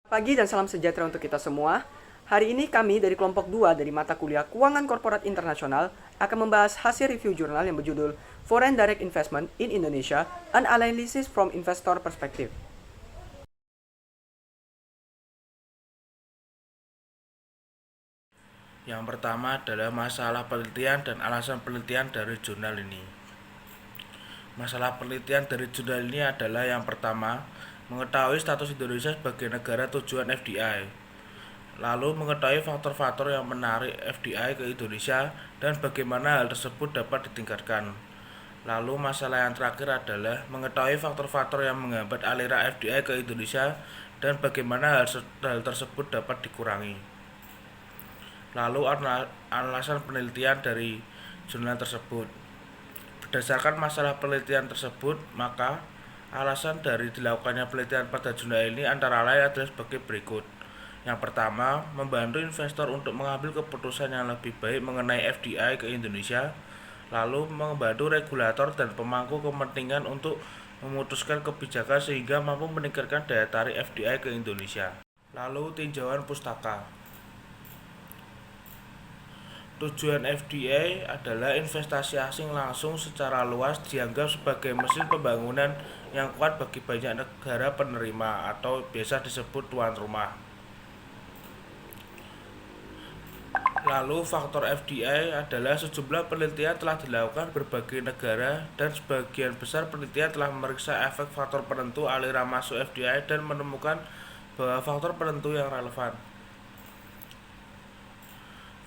Pagi dan salam sejahtera untuk kita semua. Hari ini kami dari kelompok 2 dari mata kuliah Keuangan Korporat Internasional akan membahas hasil review jurnal yang berjudul Foreign Direct Investment in Indonesia, An Analysis from Investor Perspective. Yang pertama adalah masalah penelitian dan alasan penelitian dari jurnal ini. Masalah penelitian dari jurnal ini adalah yang pertama, mengetahui status Indonesia sebagai negara tujuan FDI. Lalu mengetahui faktor-faktor yang menarik FDI ke Indonesia dan bagaimana hal tersebut dapat ditingkatkan. Lalu masalah yang terakhir adalah mengetahui faktor-faktor yang menghambat aliran FDI ke Indonesia dan bagaimana hal tersebut dapat dikurangi. Lalu alasan penelitian dari jurnal tersebut. Berdasarkan masalah penelitian tersebut, maka alasan dari dilakukannya penelitian pada jurnal ini antara lain adalah sebagai berikut. Yang pertama, membantu investor untuk mengambil keputusan yang lebih baik mengenai FDI ke Indonesia. Lalu membantu regulator dan pemangku kepentingan untuk memutuskan kebijakan sehingga mampu meningkatkan daya tarik FDI ke Indonesia. Lalu tinjauan pustaka. Tujuan FDI adalah investasi asing langsung secara luas dianggap sebagai mesin pembangunan yang kuat bagi banyak negara penerima atau biasa disebut tuan rumah. Lalu faktor FDI adalah sejumlah penelitian telah dilakukan berbagai negara dan sebagian besar penelitian telah memeriksa efek faktor penentu aliran masuk FDI dan menemukan bahwa faktor penentu yang relevan.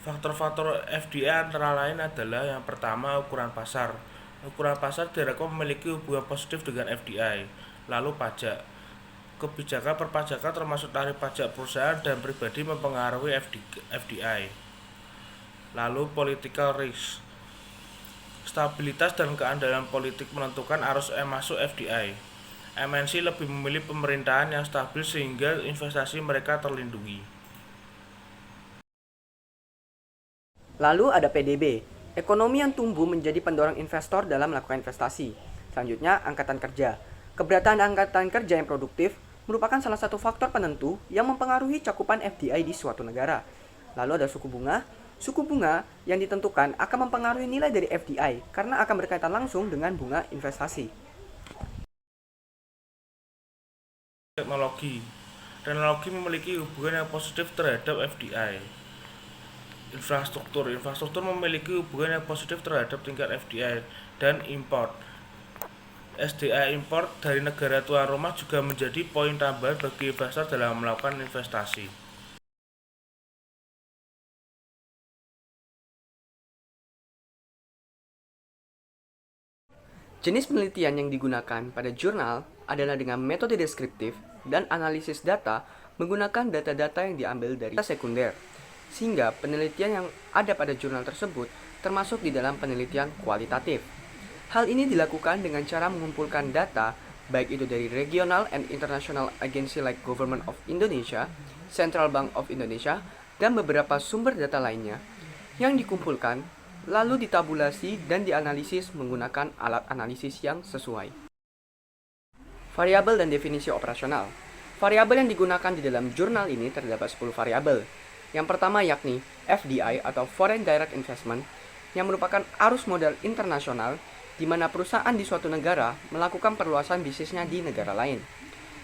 Faktor-faktor FDI antara lain adalah yang pertama ukuran pasar. Ukuran pasar diharapkan memiliki hubungan positif dengan FDI. Lalu pajak. Kebijakan perpajakan termasuk tarif pajak perusahaan dan pribadi mempengaruhi FDI. Lalu political risk. Stabilitas dan keandalan politik menentukan arus masuk FDI. MNC lebih memilih pemerintahan yang stabil sehingga investasi mereka terlindungi. Lalu ada PDB, ekonomi yang tumbuh menjadi pendorong investor dalam melakukan investasi. Selanjutnya, angkatan kerja. Keberadaan angkatan kerja yang produktif merupakan salah satu faktor penentu yang mempengaruhi cakupan FDI di suatu negara. Lalu ada suku bunga. Suku bunga yang ditentukan akan mempengaruhi nilai dari FDI karena akan berkaitan langsung dengan bunga investasi. Teknologi. Teknologi memiliki hubungan yang positif terhadap FDI. Infrastruktur memiliki hubungan yang positif terhadap tingkat FDI dan import. SDA import dari negara tuan rumah juga menjadi poin tambahan bagi investor dalam melakukan investasi. Jenis penelitian yang digunakan pada jurnal adalah dengan metode deskriptif dan analisis data menggunakan data-data yang diambil dari data sekunder. Sehingga penelitian yang ada pada jurnal tersebut termasuk di dalam penelitian kualitatif. Hal ini dilakukan dengan cara mengumpulkan data baik itu dari regional and international agency like Government of Indonesia, Central Bank of Indonesia, dan beberapa sumber data lainnya yang dikumpulkan lalu ditabulasi dan dianalisis menggunakan alat analisis yang sesuai. Variabel dan definisi operasional. Variabel yang digunakan di dalam jurnal ini terdapat 10 variabel. Yang pertama yakni FDI atau Foreign Direct Investment yang merupakan arus modal internasional di mana perusahaan di suatu negara melakukan perluasan bisnisnya di negara lain.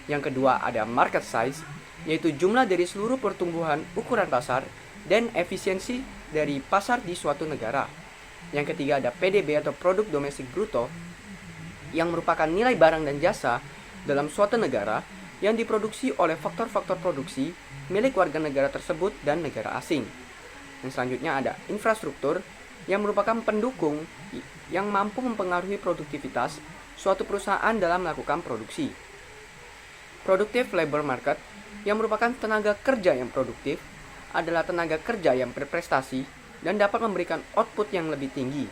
Yang kedua ada market size yaitu jumlah dari seluruh pertumbuhan ukuran pasar dan efisiensi dari pasar di suatu negara. Yang ketiga ada PDB atau Produk Domestik Bruto yang merupakan nilai barang dan jasa dalam suatu negara yang diproduksi oleh faktor-faktor produksi milik warga negara tersebut dan negara asing. Dan selanjutnya ada infrastruktur yang merupakan pendukung yang mampu mempengaruhi produktivitas suatu perusahaan dalam melakukan produksi. Productive labor market yang merupakan tenaga kerja yang produktif adalah tenaga kerja yang berprestasi dan dapat memberikan output yang lebih tinggi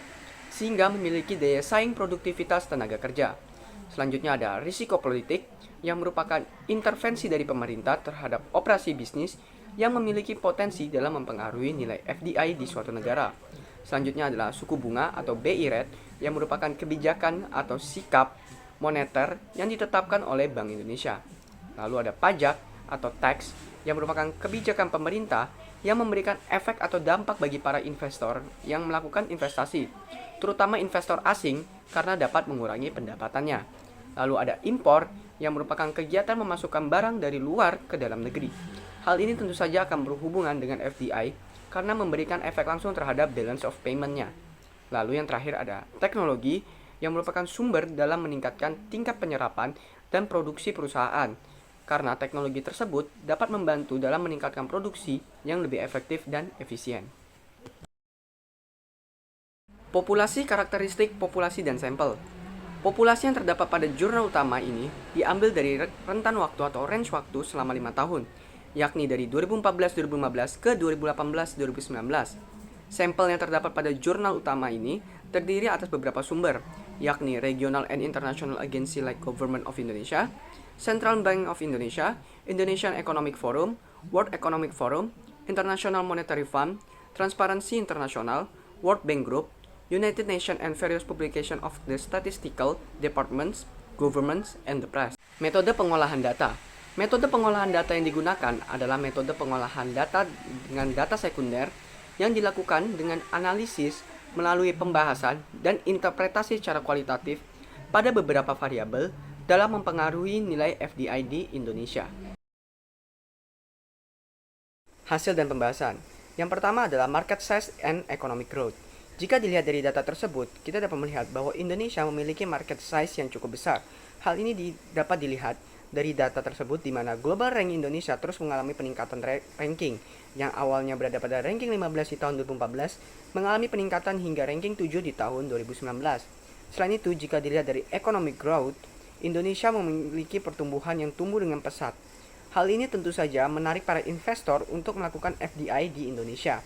sehingga memiliki daya saing produktivitas tenaga kerja. Selanjutnya ada risiko politik yang merupakan intervensi dari pemerintah terhadap operasi bisnis yang memiliki potensi dalam mempengaruhi nilai FDI di suatu negara. Selanjutnya adalah suku bunga atau BI rate yang merupakan kebijakan atau sikap moneter yang ditetapkan oleh Bank Indonesia. Lalu ada pajak atau tax yang merupakan kebijakan pemerintah yang memberikan efek atau dampak bagi para investor yang melakukan investasi, terutama investor asing karena dapat mengurangi pendapatannya. Lalu ada impor yang merupakan kegiatan memasukkan barang dari luar ke dalam negeri. Hal ini tentu saja akan berhubungan dengan FDI karena memberikan efek langsung terhadap balance of payment-nya. Lalu yang terakhir ada teknologi yang merupakan sumber dalam meningkatkan tingkat penyerapan dan produksi perusahaan, karena teknologi tersebut dapat membantu dalam meningkatkan produksi yang lebih efektif dan efisien. Populasi, karakteristik populasi dan sampel. Populasi yang terdapat pada jurnal utama ini diambil dari rentan waktu atau range waktu selama 5 tahun, yakni dari 2014-2015 ke 2018-2019. Sampel yang terdapat pada jurnal utama ini terdiri atas beberapa sumber, yakni Regional and International Agency like Government of Indonesia, Central Bank of Indonesia, Indonesian Economic Forum, World Economic Forum, International Monetary Fund, Transparency International, World Bank Group, United Nations and various publications of the statistical departments, governments, and the press. Metode pengolahan data. Metode pengolahan data yang digunakan adalah metode pengolahan data dengan data sekunder yang dilakukan dengan analisis melalui pembahasan dan interpretasi secara kualitatif pada beberapa variabel dalam mempengaruhi nilai FDI di Indonesia. Hasil dan pembahasan. Yang pertama adalah market size and economic growth. Jika dilihat dari data tersebut, kita dapat melihat bahwa Indonesia memiliki market size yang cukup besar. Hal ini dapat dilihat dari data tersebut di mana global rank Indonesia terus mengalami peningkatan ranking yang awalnya berada pada ranking 15 di tahun 2014 mengalami peningkatan hingga ranking 7 di tahun 2019. Selain itu, jika dilihat dari economic growth, Indonesia memiliki pertumbuhan yang tumbuh dengan pesat. Hal ini tentu saja menarik para investor untuk melakukan FDI di Indonesia.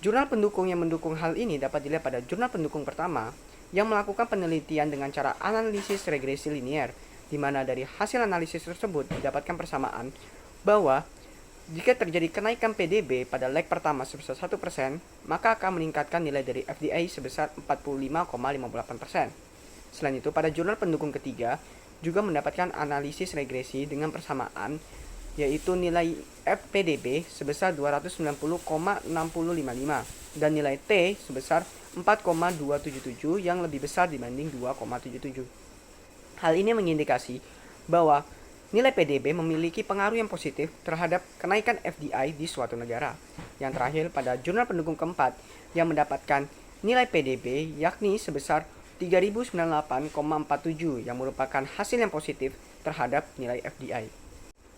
Jurnal pendukung yang mendukung hal ini dapat dilihat pada jurnal pendukung pertama yang melakukan penelitian dengan cara analisis regresi linier, di mana dari hasil analisis tersebut didapatkan persamaan bahwa jika terjadi kenaikan PDB pada leg pertama sebesar 1%, maka akan meningkatkan nilai dari FDI sebesar 45,58%. Selain itu, pada jurnal pendukung ketiga juga mendapatkan analisis regresi dengan persamaan, yaitu nilai PDB sebesar 290,6055 dan nilai T sebesar 4,277 yang lebih besar dibanding 2,77. Hal ini mengindikasi bahwa nilai PDB memiliki pengaruh yang positif terhadap kenaikan FDI di suatu negara. Yang terakhir, pada jurnal pendukung keempat yang mendapatkan nilai PDB yakni sebesar 3098,47 yang merupakan hasil yang positif terhadap nilai FDI.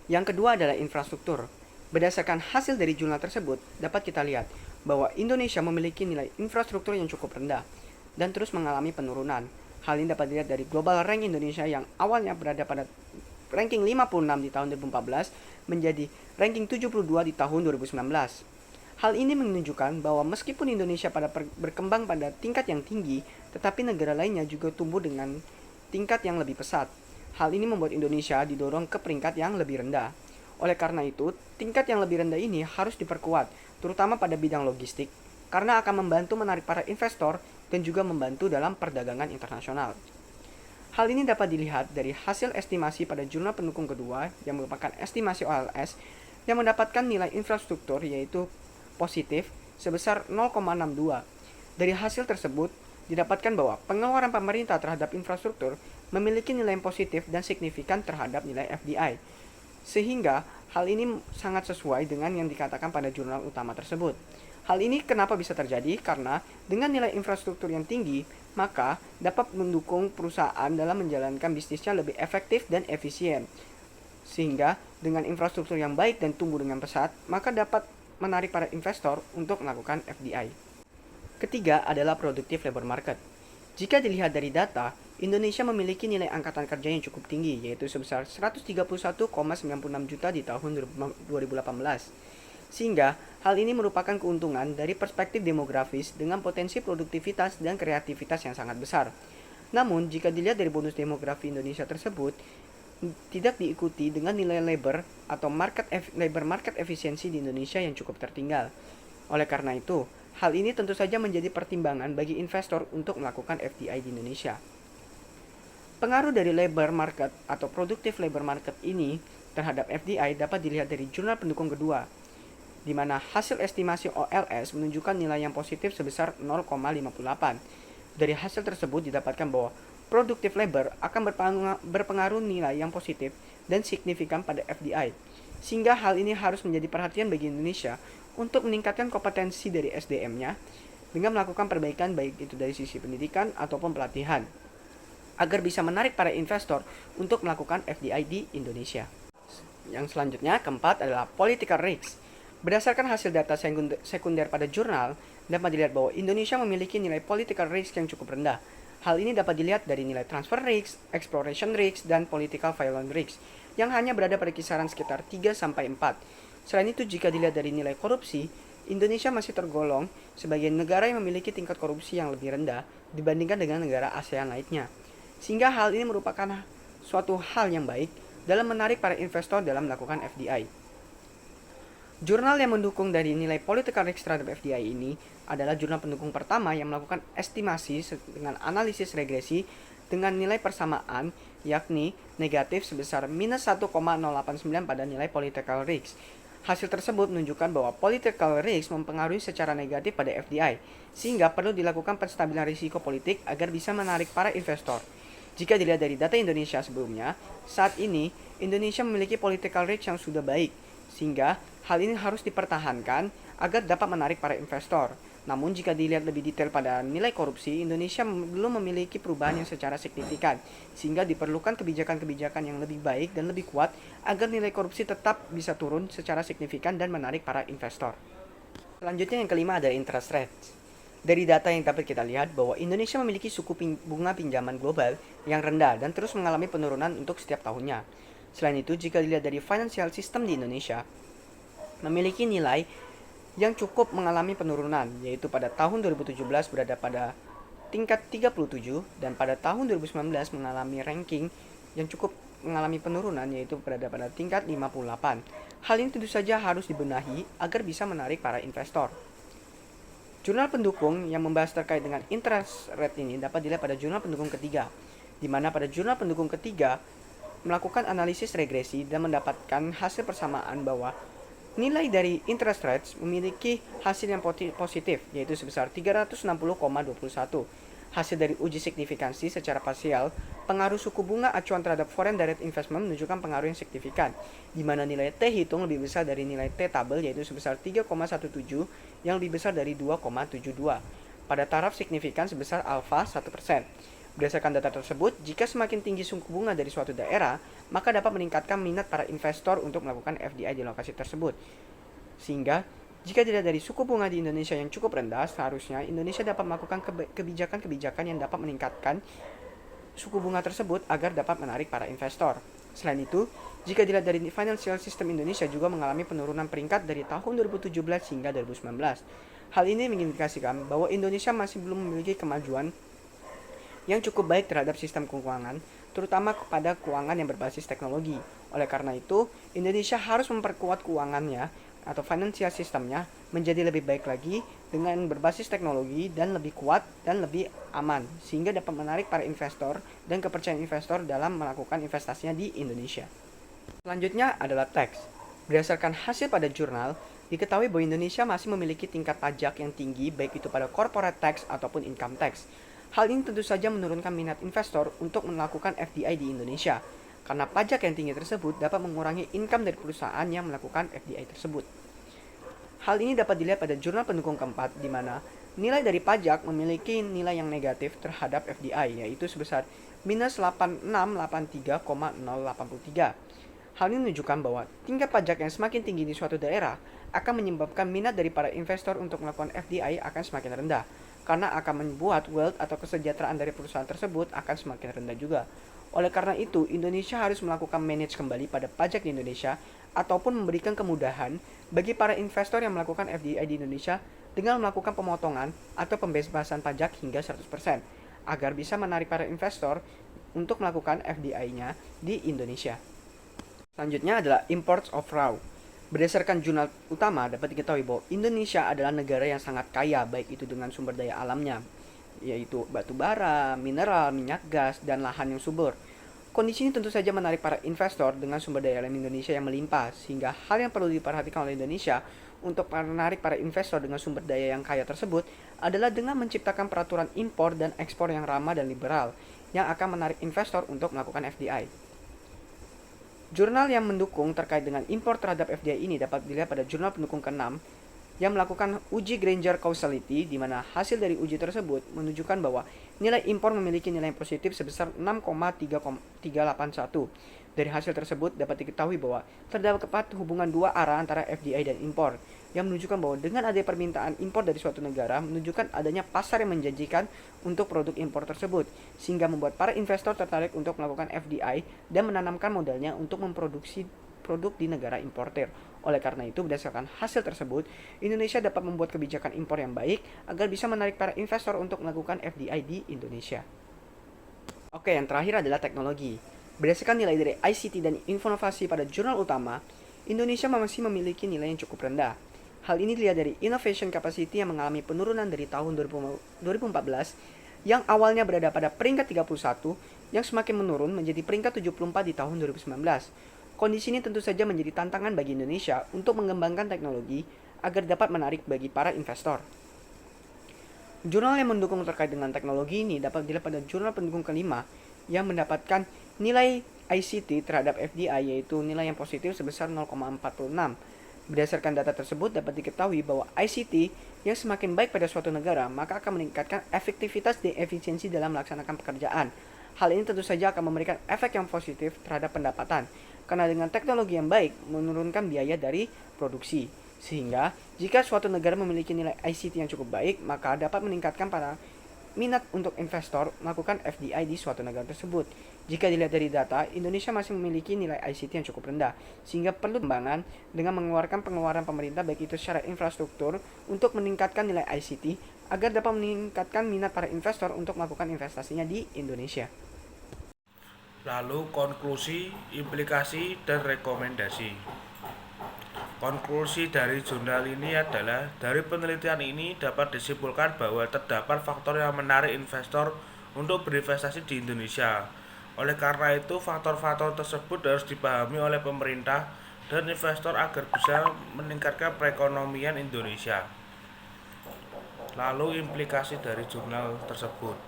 Yang kedua adalah infrastruktur. Berdasarkan hasil dari jurnal tersebut, dapat kita lihat bahwa Indonesia memiliki nilai infrastruktur yang cukup rendah dan terus mengalami penurunan. Hal ini dapat dilihat dari global rank Indonesia yang awalnya berada pada ranking 56 di tahun 2014 menjadi ranking 72 di tahun 2019. Hal ini menunjukkan bahwa meskipun Indonesia berkembang pada tingkat yang tinggi, tetapi negara lainnya juga tumbuh dengan tingkat yang lebih pesat. Hal ini membuat Indonesia didorong ke peringkat yang lebih rendah. Oleh karena itu, tingkat yang lebih rendah ini harus diperkuat, terutama pada bidang logistik, karena akan membantu menarik para investor dan juga membantu dalam perdagangan internasional. Hal ini dapat dilihat dari hasil estimasi pada jurnal pendukung kedua yang merupakan estimasi OLS yang mendapatkan nilai infrastruktur yaitu positif sebesar 0,62. Dari hasil tersebut, didapatkan bahwa pengeluaran pemerintah terhadap infrastruktur memiliki nilai yang positif dan signifikan terhadap nilai FDI. Sehingga hal ini sangat sesuai dengan yang dikatakan pada jurnal utama tersebut. Hal ini kenapa bisa terjadi? Karena dengan nilai infrastruktur yang tinggi, maka dapat mendukung perusahaan dalam menjalankan bisnisnya lebih efektif dan efisien. Sehingga dengan infrastruktur yang baik dan tumbuh dengan pesat, maka dapat menarik para investor untuk melakukan FDI. Ketiga adalah productive labor market. Jika dilihat dari data, Indonesia memiliki nilai angkatan kerja yang cukup tinggi, yaitu sebesar 131,96 juta di tahun 2018. Sehingga, hal ini merupakan keuntungan dari perspektif demografis dengan potensi produktivitas dan kreativitas yang sangat besar. Namun, jika dilihat dari bonus demografi Indonesia tersebut, tidak diikuti dengan nilai labor atau labor market efisiensi di Indonesia yang cukup tertinggal. Oleh karena itu, hal ini tentu saja menjadi pertimbangan bagi investor untuk melakukan FDI di Indonesia. Pengaruh dari labor market atau productive labor market ini terhadap FDI dapat dilihat dari jurnal pendukung kedua, di mana hasil estimasi OLS menunjukkan nilai yang positif sebesar 0,58. Dari hasil tersebut didapatkan bahwa productive labor akan berpengaruh nilai yang positif dan signifikan pada FDI, sehingga hal ini harus menjadi perhatian bagi Indonesia untuk meningkatkan kompetensi dari SDM-nya dengan melakukan perbaikan baik itu dari sisi pendidikan ataupun pelatihan, agar bisa menarik para investor untuk melakukan FDI di Indonesia. Yang selanjutnya, keempat adalah political risk. Berdasarkan hasil data sekunder pada jurnal, dapat dilihat bahwa Indonesia memiliki nilai political risk yang cukup rendah. Hal ini dapat dilihat dari nilai transfer risk, exploration risk, dan political violence risk, yang hanya berada pada kisaran sekitar 3-4. Selain itu, jika dilihat dari nilai korupsi, Indonesia masih tergolong sebagai negara yang memiliki tingkat korupsi yang lebih rendah dibandingkan dengan negara ASEAN lainnya. Sehingga hal ini merupakan suatu hal yang baik dalam menarik para investor dalam melakukan FDI. Jurnal yang mendukung dari nilai political risk terhadap FDI ini adalah jurnal pendukung pertama yang melakukan estimasi dengan analisis regresi dengan nilai persamaan yakni negatif sebesar minus 1,089 pada nilai political risk. Hasil tersebut menunjukkan bahwa political risk mempengaruhi secara negatif pada FDI, sehingga perlu dilakukan penstabilan risiko politik agar bisa menarik para investor. Jika dilihat dari data Indonesia sebelumnya, saat ini Indonesia memiliki political risk yang sudah baik, sehingga hal ini harus dipertahankan agar dapat menarik para investor. Namun jika dilihat lebih detail pada nilai korupsi, Indonesia belum memiliki perubahan yang secara signifikan, sehingga diperlukan kebijakan-kebijakan yang lebih baik dan lebih kuat agar nilai korupsi tetap bisa turun secara signifikan dan menarik para investor. Selanjutnya yang kelima adalah interest rates. Dari data yang dapat kita lihat bahwa Indonesia memiliki suku bunga pinjaman global yang rendah dan terus mengalami penurunan untuk setiap tahunnya. Selain itu, jika dilihat dari financial system di Indonesia, memiliki nilai yang cukup mengalami penurunan, yaitu pada tahun 2017 berada pada tingkat 37 dan pada tahun 2019 mengalami ranking yang cukup mengalami penurunan, yaitu berada pada tingkat 58. Hal ini tentu saja harus dibenahi agar bisa menarik para investor. Jurnal pendukung yang membahas terkait dengan interest rate ini dapat dilihat pada jurnal pendukung ketiga, di mana pada jurnal pendukung ketiga melakukan analisis regresi dan mendapatkan hasil persamaan bahwa nilai dari interest rates memiliki hasil yang positif, yaitu sebesar 360,21. Hasil dari uji signifikansi secara parsial, pengaruh suku bunga acuan terhadap foreign direct investment menunjukkan pengaruh yang signifikan, di mana nilai T hitung lebih besar dari nilai T tabel, yaitu sebesar 3,17 yang lebih besar dari 2,72, pada taraf signifikan sebesar alfa 1%. Berdasarkan data tersebut, jika semakin tinggi suku bunga dari suatu daerah, maka dapat meningkatkan minat para investor untuk melakukan FDI di lokasi tersebut. Sehingga, jika dilihat dari suku bunga di Indonesia yang cukup rendah, seharusnya Indonesia dapat melakukan kebijakan-kebijakan yang dapat meningkatkan suku bunga tersebut agar dapat menarik para investor. Selain itu, jika dilihat dari financial system Indonesia juga mengalami penurunan peringkat dari tahun 2017 hingga 2019. Hal ini mengindikasikan bahwa Indonesia masih belum memiliki kemajuan yang cukup baik terhadap sistem keuangan, terutama kepada keuangan yang berbasis teknologi. Oleh karena itu, Indonesia harus memperkuat keuangannya atau financial systemnya menjadi lebih baik lagi dengan berbasis teknologi dan lebih kuat dan lebih aman, sehingga dapat menarik para investor dan kepercayaan investor dalam melakukan investasinya di Indonesia. Selanjutnya adalah tax. Berdasarkan hasil pada jurnal, diketahui bahwa Indonesia masih memiliki tingkat pajak yang tinggi baik itu pada corporate tax ataupun income tax. Hal ini tentu saja menurunkan minat investor untuk melakukan FDI di Indonesia, karena pajak yang tinggi tersebut dapat mengurangi income dari perusahaan yang melakukan FDI tersebut. Hal ini dapat dilihat pada jurnal pendukung keempat, di mana nilai dari pajak memiliki nilai yang negatif terhadap FDI, yaitu sebesar minus 8683,083. Hal ini menunjukkan bahwa tingkat pajak yang semakin tinggi di suatu daerah akan menyebabkan minat dari para investor untuk melakukan FDI akan semakin rendah, karena akan membuat wealth atau kesejahteraan dari perusahaan tersebut akan semakin rendah juga. Oleh karena itu, Indonesia harus melakukan manage kembali pada pajak di Indonesia ataupun memberikan kemudahan bagi para investor yang melakukan FDI di Indonesia dengan melakukan pemotongan atau pembebasan pajak hingga 100% agar bisa menarik para investor untuk melakukan FDI-nya di Indonesia. Selanjutnya adalah imports of raw. Berdasarkan jurnal utama dapat diketahui bahwa Indonesia adalah negara yang sangat kaya baik itu dengan sumber daya alamnya, yaitu batu bara, mineral, minyak gas, dan lahan yang subur. Kondisi ini tentu saja menarik para investor dengan sumber daya alam Indonesia yang melimpah, sehingga hal yang perlu diperhatikan oleh Indonesia untuk menarik para investor dengan sumber daya yang kaya tersebut adalah dengan menciptakan peraturan impor dan ekspor yang ramah dan liberal, yang akan menarik investor untuk melakukan FDI. Jurnal yang mendukung terkait dengan impor terhadap FDI ini dapat dilihat pada jurnal pendukung ke-6 yang melakukan uji Granger Causality, di mana hasil dari uji tersebut menunjukkan bahwa nilai impor memiliki nilai positif sebesar 6,381. Dari hasil tersebut dapat diketahui bahwa terdapat hubungan dua arah antara FDI dan impor, yang menunjukkan bahwa dengan adanya permintaan impor dari suatu negara menunjukkan adanya pasar yang menjanjikan untuk produk impor tersebut, sehingga membuat para investor tertarik untuk melakukan FDI dan menanamkan modalnya untuk memproduksi produk di negara importer. Oleh karena itu, berdasarkan hasil tersebut, Indonesia dapat membuat kebijakan impor yang baik agar bisa menarik para investor untuk melakukan FDI di Indonesia. Oke, yang terakhir adalah teknologi. Berdasarkan nilai dari ICT dan inovasi pada jurnal utama, Indonesia masih memiliki nilai yang cukup rendah. Hal ini dilihat dari Innovation Capacity yang mengalami penurunan dari tahun 2014 yang awalnya berada pada peringkat 31 yang semakin menurun menjadi peringkat 74 di tahun 2019. Kondisi ini tentu saja menjadi tantangan bagi Indonesia untuk mengembangkan teknologi agar dapat menarik bagi para investor. Jurnal yang mendukung terkait dengan teknologi ini dapat dilihat pada jurnal pendukung kelima yang mendapatkan nilai ICT terhadap FDI, yaitu nilai yang positif sebesar 0,46. Berdasarkan data tersebut dapat diketahui bahwa ICT yang semakin baik pada suatu negara maka akan meningkatkan efektivitas dan efisiensi dalam melaksanakan pekerjaan. Hal ini tentu saja akan memberikan efek yang positif terhadap pendapatan, karena dengan teknologi yang baik menurunkan biaya dari produksi. Sehingga jika suatu negara memiliki nilai ICT yang cukup baik, maka dapat meningkatkan para minat untuk investor melakukan FDI di suatu negara tersebut. Jika dilihat dari data, Indonesia masih memiliki nilai ICT yang cukup rendah, sehingga perlu pengembangan dengan mengeluarkan pengeluaran pemerintah baik itu secara infrastruktur untuk meningkatkan nilai ICT agar dapat meningkatkan minat para investor untuk melakukan investasinya di Indonesia. Lalu konklusi, implikasi, dan rekomendasi. Konklusi dari jurnal ini adalah, dari penelitian ini dapat disimpulkan bahwa terdapat faktor yang menarik investor untuk berinvestasi di Indonesia. Oleh karena itu, faktor-faktor tersebut harus dipahami oleh pemerintah dan investor agar bisa meningkatkan perekonomian Indonesia. Lalu implikasi dari jurnal tersebut.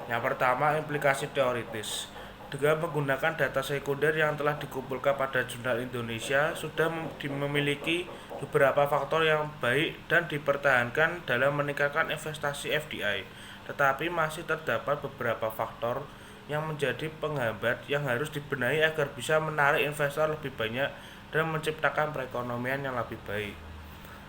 Yang pertama, implikasi teoritis. Dengan menggunakan data sekunder yang telah dikumpulkan pada jurnal Indonesia, sudah memiliki beberapa faktor yang baik dan dipertahankan dalam meningkatkan investasi FDI. Tetapi masih terdapat beberapa faktor yang menjadi penghambat yang harus dibenahi agar bisa menarik investor lebih banyak dan menciptakan perekonomian yang lebih baik.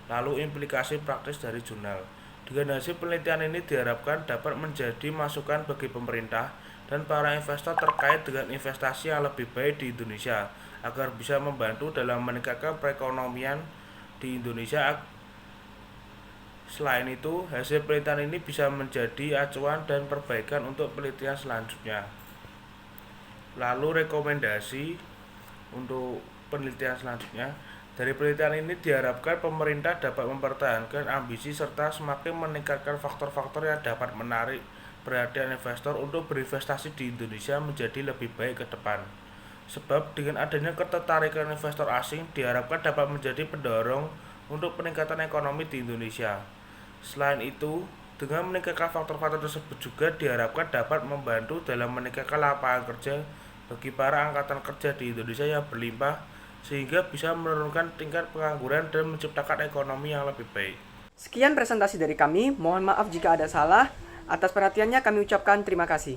Lalu implikasi praktis dari jurnal. Dengan hasil penelitian ini diharapkan dapat menjadi masukan bagi pemerintah dan para investor terkait dengan investasi yang lebih baik di Indonesia agar bisa membantu dalam meningkatkan perekonomian di Indonesia. Selain itu, hasil penelitian ini bisa menjadi acuan dan perbaikan untuk penelitian selanjutnya. Lalu rekomendasi untuk penelitian selanjutnya. Dari penelitian ini diharapkan pemerintah dapat mempertahankan ambisi serta semakin meningkatkan faktor-faktor yang dapat menarik perhatian investor untuk berinvestasi di Indonesia menjadi lebih baik ke depan. Sebab dengan adanya ketertarikan investor asing diharapkan dapat menjadi pendorong untuk peningkatan ekonomi di Indonesia. Selain itu, dengan meningkatkan faktor-faktor tersebut juga diharapkan dapat membantu dalam meningkatkan lapangan kerja bagi para angkatan kerja di Indonesia yang berlimpah, sehingga bisa menurunkan tingkat pengangguran dan menciptakan ekonomi yang lebih baik. Sekian presentasi dari kami, mohon maaf jika ada salah. Atas perhatiannya kami ucapkan terima kasih.